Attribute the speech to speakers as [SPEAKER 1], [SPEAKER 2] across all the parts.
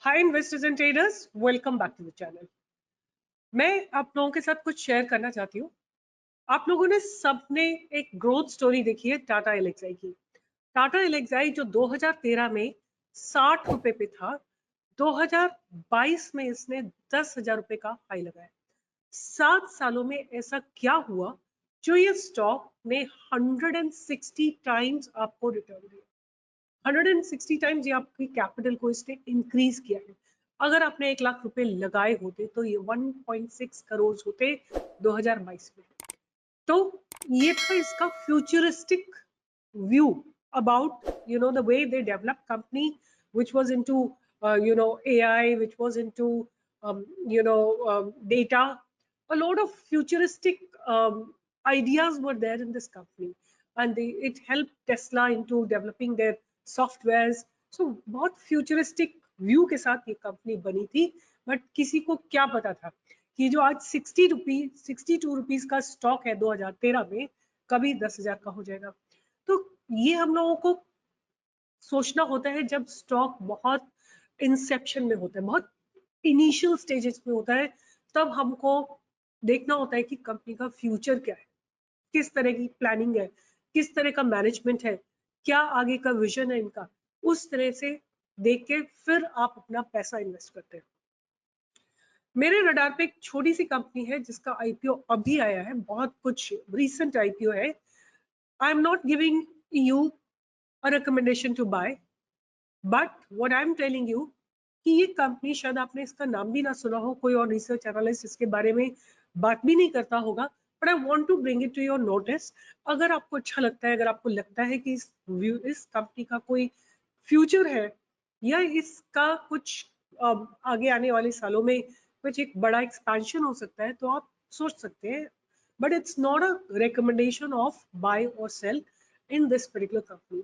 [SPEAKER 1] Hi investors and traders, welcome back to the channel. मैं आप लोगों के साथ कुछ शेयर करना चाहती हूँ। आप लोगों ने सबने एक ग्रोथ स्टोरी देखी है टाटा एलेक्साई की। टाटा एलेक्साई जो 2013 में 60 रुपए पे था, 2022 में इसने 10,000 रुपए का हाई लगाया। 7 सालों में ऐसा क्या हुआ जो ये स्टॉक ने 160 टाइम्स आपको रिटर्न दिया। 160 टाइम्स ये आपकी कैपिटल को इसने इंक्रीज किया है। अगर आपने 1 लाख रुपए लगाए होते तो ये 1.6 करोड़ होते 2022 में। तो ये था इसका futuristic view about the way they develop company which was into AI, which was into data. A lot of futuristic ideas were there in this company, and it helped Tesla into developing their softwares. So बहुत futuristic view के साथ ये company बनी थी। But किसी को क्या पता था कि जो आज 62 रुपीज का स्टॉक है 2013 में, कभी 10,000 का हो जाएगा। तो ये हम लोगों को सोचना होता है जब स्टॉक बहुत इंसेप्शन में होता है, बहुत इनिशियल स्टेजेस में होता है, तब हमको देखना होता है कि कंपनी का फ्यूचर क्या है, किस तरह की प्लानिंग है, किस तरह का मैनेजमेंट है, क्या आगे का विजन है इनका। उस तरह से देख के फिर आप अपना पैसा इन्वेस्ट करते हैं। मेरे रडार पे एक छोटी सी कंपनी है जिसका आईपीओ अभी आया है, बहुत कुछ रीसेंट आईपीओ है। I am not giving you a recommendation to buy, but what I am telling you कि ये कंपनी, शायद आपने इसका नाम भी ना सुना हो, कोई और रिसर्च एनालिस्ट इसके बारे में बात भी नहीं करता होगा, but I want to bring it to your notice. अगर आपको अच्छा लगता है, अगर आपको लगता है कि इस कंपनी का कोई फ्यूचर है या इसका कुछ आगे आने वाले सालों में कुछ एक बड़ा एक्सपेंशन हो सकता है, तो आप सोच सकते हैं। But it's not a recommendation of buy or sell in this particular company.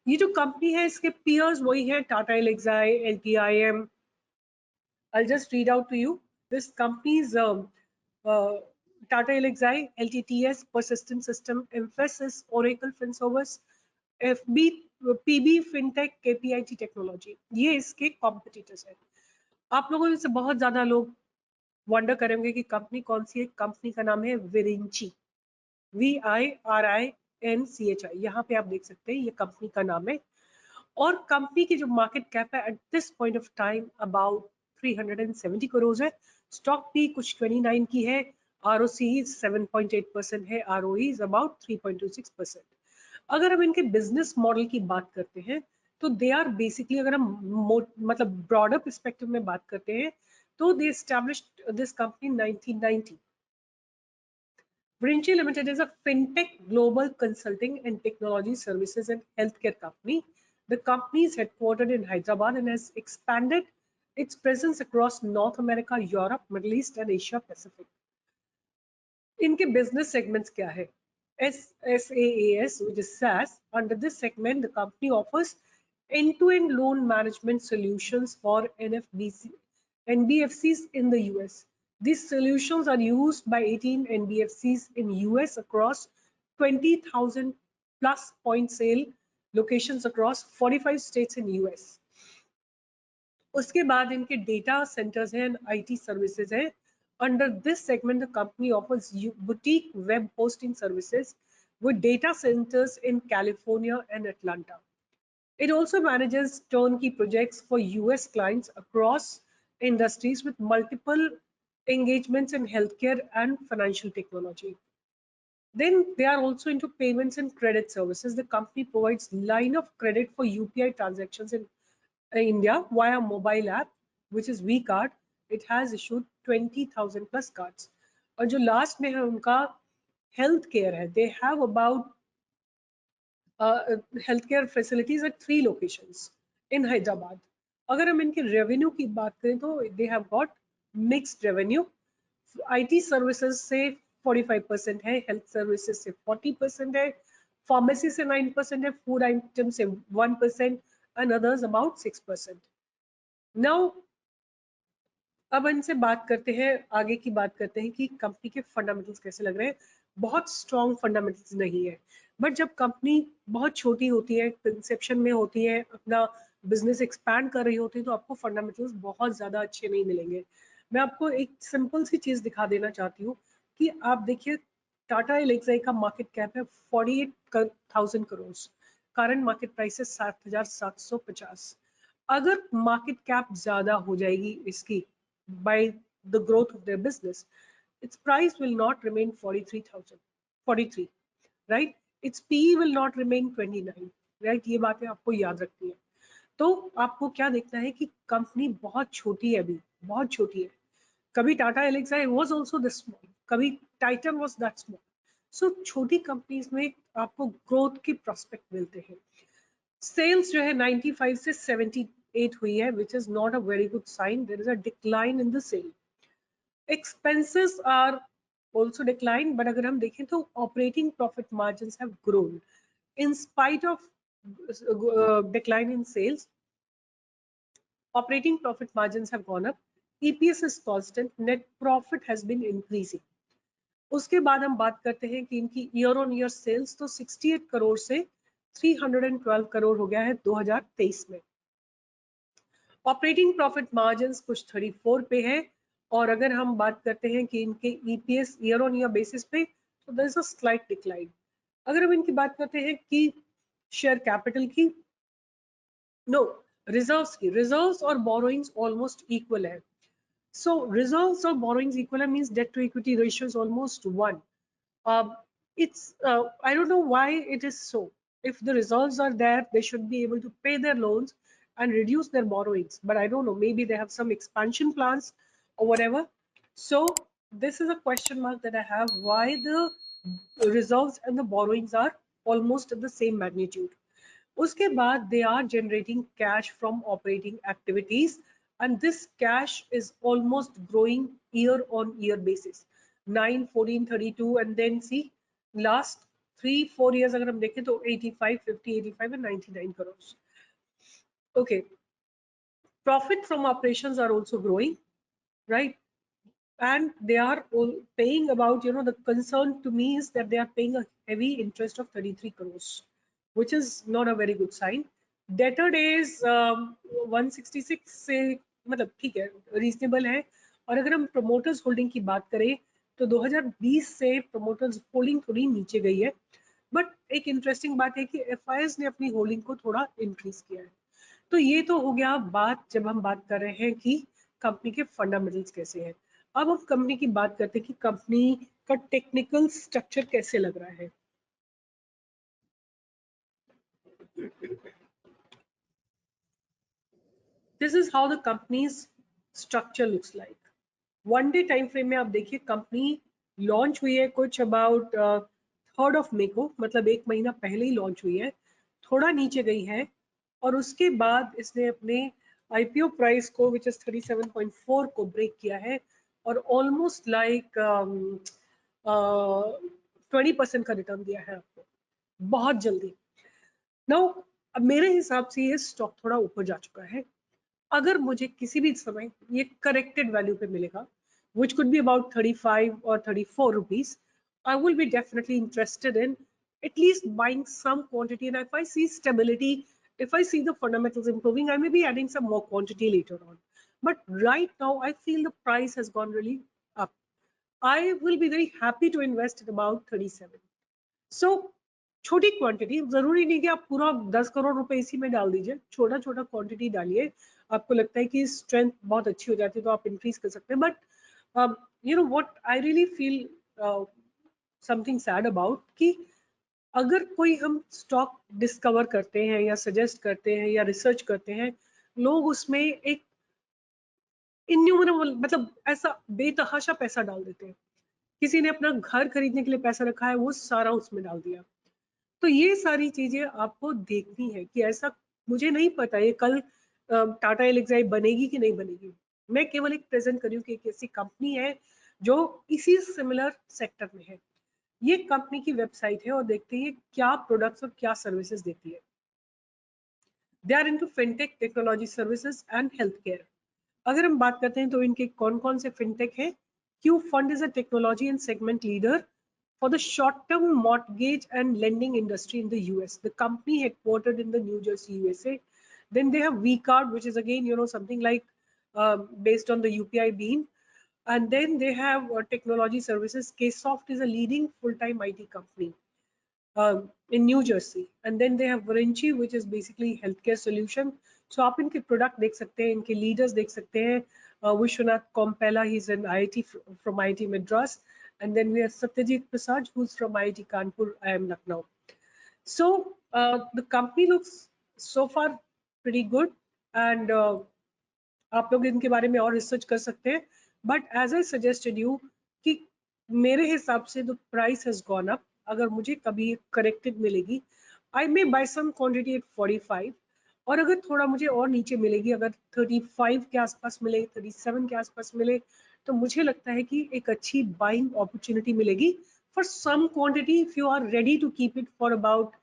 [SPEAKER 1] ये जो कंपनी है इसके पियर्स वही है Tata एलेक्साई, LTIM. I'll just read out to you. This company's Tata Elxsi, LTTS, Persistent System, Mphasis, Oracle FinService, FB, PB, FinTech, KPIT Technology. ये इसके competitors हैं। आप लोगों में से बहुत ज्यादा लोग वंडर करेंगे कि कंपनी कौन सी है। कंपनी का नाम है विरिंची, VIRINCHI। यहाँ पे आप देख सकते हैं, ये कंपनी का नाम है। और कंपनी की जो मार्केट कैप है at this point of time about 370 crore है। स्टॉक भी कुछ 29 की है। ROC 7.8% है। ROE is about 3.26%। अगर हम इनके बिजनेस मॉडल की बात करते हैं तो दे आर बेसिकली, अगर हम मतलब ब्रॉडर पर्सपेक्टिव में बात करते हैं, तो they established this company 1990। Vinci Limited is a fintech global consulting and technology services and healthcare company. The company is headquartered in Hyderabad and has expanded its presence across North America, Europe, Middle East, and Asia Pacific. इनके business segments क्या है? SaaS, which is SaaS. Under this segment, the company offers end-to-end loan management solutions for NBFCs in the US. These solutions are used by 18 NBFCs in US across 20,000 plus point sale locations across 45 states in US. उसके बाद इनके data centres हैं, IT services हैं. Under this segment, the company offers boutique web hosting services with data centers in California and Atlanta. It also manages turnkey projects for US clients across industries with multiple engagements in healthcare and financial technology. Then they are also into payments and credit services. The company provides line of credit for UPI transactions in India via mobile app, which is VCard. It has issued 20,000 plus cards. और जो last में है उनका health care है. They have about healthcare facilities at 3 locations in Hyderabad. अगर हम इनके revenue की बात करें तो they have got mixed revenue. IT services से 45% है, हेल्थ सर्विसेज से 40% है, फार्मेसी से 9% है, फूड आइटम से 1% and others about 6%. नाउ अब इनसे बात करते हैं, आगे की बात करते हैं कि कंपनी के फंडामेंटल्स कैसे लग रहे हैं. बहुत स्ट्रॉन्ग फंडामेंटल्स नहीं है, बट जब कंपनी बहुत छोटी होती है, कंसेप्शन में होती है, अपना बिजनेस एक्सपैंड कर रही होती है तो आपको फंडामेंटल्स बहुत ज़्यादा अच्छे नहीं मिलेंगे। मैं आपको एक सिंपल सी चीज़ दिखा देना चाहती हूँ कि आप देखिए टाटा एलेक्साई का मार्केट कैप है 48,000 करोड़, करंट मार्केट प्राइस है 7,750। अगर मार्केट कैप ज़्यादा हो जाएगी इसकी by the growth of their business, its price will not remain 43,000, 43, right? Its PE will not remain 29, right? ये बातें आपको याद रखनी है। तो आपको क्या देखना है कि कंपनी बहुत छोटी है अभी, बहुत छोटी है। कभी Tata Elxsi was also this small, कभी Titan was that small. So छोटी कंपनीज में आपको ग्रोथ की प्रोस्पेक्ट मिलते हैं। सेल्स जो है 95 से 78 हुई है, which is not a very good sign. There is a decline in the sale. Expenses are also declined, but अगर हम देखें तो operating profit margins have grown in spite of decline in sales. Operating profit margins have gone up. EPS is constant. Net profit has been increasing. उसके बाद हम बात करते हैं कि इनकी ईयर ऑन ईयर सेल्स तो 68 करोड़ से 312 करोड़ हो गया है 2023 में। ऑपरेटिंग प्रॉफिट मार्जिन कुछ 34 पे है। और अगर हम बात करते हैं कि इनके EPS year on year basis पे तो there is a slight decline. अगर हम इनकी बात करते हैं कि शेयर कैपिटल की, नो, रिजर्व्स की, रिजर्व्स और बोरोइंग्स ऑलमोस्ट इक्वल है। सो रिजर्व्स और बोरोइंग्स इक्वल है means debt to equity ratio is almost 1. It's I don't know why it is so. If the reserves are there, they should be able to pay their loans and reduce their borrowings. But I don't know, maybe they have some expansion plans or whatever. So this is a question mark that I have, why the reserves and the borrowings are almost at the same magnitude. उसके बाद they are generating cash from operating activities, and this cash is almost growing year on year basis, 9, 14, 32, and then see last 3-4 years अगर हम देखें तो 85, 50, 85 and 99 crores. Okay, profit from operations are also growing, right? And they are all paying about, the concern to me is that they are paying a heavy interest of 33 crores, which is not a very good sign. Debtor days 166 से मतलब ठीक है, reasonable है। और अगर हम promoters holding की बात करें तो 2020 से प्रमोटर्स होल्डिंग थोड़ी नीचे गई है। बट एक इंटरेस्टिंग बात है कि एफआईएस ने अपनी होल्डिंग को थोड़ा इंक्रीज किया है। तो ये तो हो गया बात जब हम बात कर रहे हैं कि कंपनी के फंडामेंटल्स कैसे हैं। अब हम कंपनी की बात करते हैं कि कंपनी का टेक्निकल स्ट्रक्चर कैसे लग रहा है। This is how the companies structure looks like. 1 day time frame में आप देखिए कंपनी लॉन्च हुई है कुछ अबाउट 3rd of May को, मतलब 1 महीना पहले ही लॉन्च हुई है। थोड़ा नीचे गई है और उसके बाद इसने अपने आईपीओ प्राइस को विच इज 37.4 को ब्रेक किया है और ऑलमोस्ट लाइक 20% का रिटर्न दिया है आपको बहुत जल्दी। नाउ अब मेरे हिसाब से ये स्टॉक थोड़ा ऊपर जा चुका है। अगर मुझे किसी भी समय ये करेक्टेड वैल्यू पे मिलेगा which could be about 35 or 34 rupees, I will be definitely interested in at least buying some quantity. And if I see stability, if I see the fundamentals improving, I may be adding some more quantity later on. But right now, I feel the price has gone really up. I will be very happy to invest at about 37. So छोटी quantity, जरूरी नहीं कि आप पूरा 10 करोड़ रुपए इसी में डाल दीजिए, छोटा छोटा क्वांटिटी डालिए। आपको लगता है कि स्ट्रेंथ बहुत अच्छी हो जाती है तो आप इंक्रीज कर सकते हैं। But you know what I really feel something sad about कि अगर कोई हम स्टॉक डिस्कवर करते हैं या सजेस्ट करते हैं या रिसर्च करते हैं, लोग उसमें एक इन्यूमरेबल मतलब ऐसा बेतहाशा पैसा डाल देते हैं। किसी ने अपना घर खरीदने के लिए पैसा रखा है, वो सारा उसमें डाल दिया। तो ये सारी चीजें आपको देखनी है कि ऐसा, मुझे नहीं पता ये कल टाटा एलेक्साई बनेगी कि नहीं बनेगी। मैं केवल एक प्रेजेंट कर रही हूँ कि एक ऐसी कंपनी है जो इसी सिमिलर सेक्टर में है। ये कंपनी की वेबसाइट है और देखते हैं क्या प्रोडक्ट्स और क्या सर्विसेज देती है। They are into fintech, technology services and health care. अगर हम बात करते हैं तो इनके कौन कौन से फिनटेक है। Q fund is a technology and segment leader for the short-term mortgage and lending industry in the US. The company headquartered in the New Jersey, USA. Then they have V-Card, which is again, something like based on the UPI beam. And then they have technology services. Ksoft is a leading full-time IT company in New Jersey. And then they have Virinci, which is basically healthcare solution. So आप इनके product देख सकते हैं, इनके leaders देख सकते हैं. Vishwanath Kompella, he's an IIT from IIT Madras. And then we have Satyajit Prasad, who's from IIT Kanpur, IIM Lucknow. So the company looks so far pretty good, and आप लोग इनके बारे में और रिसर्च कर सकते हैं. But as I suggested you कि मेरे हिसाब से the price has gone up. अगर मुझे कभी करेक्टेड मिलेगी, I may buy some quantity at 45. और अगर थोड़ा मुझे और नीचे मिलेगी, अगर 35 के आसपास मिले, 37 के आसपास मिले, तो मुझे लगता है कि एक अच्छी बाइंग अपॉर्चुनिटी मिलेगी for some quantity if you are ready to keep it for about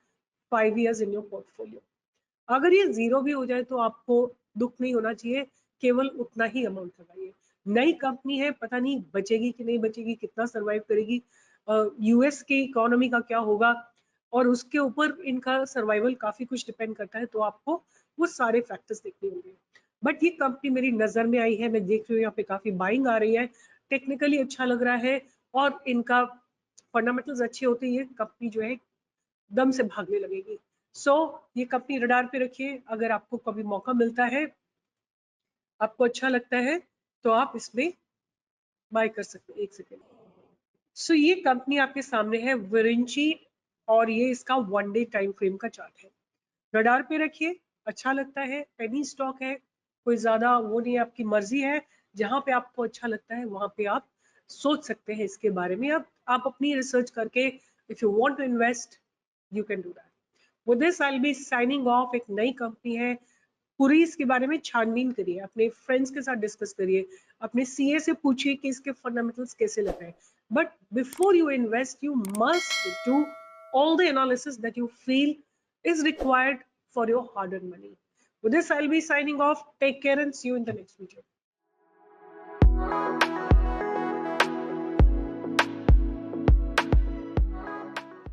[SPEAKER 1] 5 years in your portfolio. अगर ये जीरो भी हो जाए तो आपको दुख नहीं होना चाहिए, केवल उतना ही अमाउंट लगाइए. नई कंपनी है, पता नहीं बचेगी कि नहीं बचेगी, कितना सरवाइव करेगी, यूएस की इकोनॉमी का क्या होगा, और उसके ऊपर इनका सर्वाइवल काफी कुछ डिपेंड करता है. तो आपको वो सारे फैक्टर्स देखने होंगे. बट ये कंपनी मेरी नजर में आई है, मैं देख रही हूँ यहाँ पे काफी बाइंग आ रही है, टेक्निकली अच्छा लग रहा है, और इनका फंडामेंटल्स अच्छे होते हैं, ये कंपनी जो है दम से भागने लगेगी. सो ये कंपनी रडार पे रखिए. अगर आपको कभी मौका मिलता है, आपको अच्छा लगता है, तो आप इसमें बाय कर सकते हैं. एक सेकेंड. सो ये कंपनी आपके सामने है, विरिंची, और ये इसका 1 day टाइम फ्रेम का चार्ट है. रडार पे रखिए, अच्छा लगता है, पेनी स्टॉक है, कोई ज्यादा वो नहीं है, आपकी मर्जी है. जहां पे आपको अच्छा लगता है वहां पे आप सोच सकते हैं इसके बारे में. आप अपनी रिसर्च करके, if you want to invest, you can do that. With this, I'll be signing off. एक नई कंपनी है, पूरी इसके बारे में छानबीन करिए, अपने फ्रेंड्स के साथ डिस्कस करिए, अपने सीए से पूछिए कि इसके फंडामेंटल्स कैसे लग रहे हैं. But before you invest, you must do all the analysis that you feel is required for your hard-earned money. With this, I'll be signing off. Take care and see you in the next video.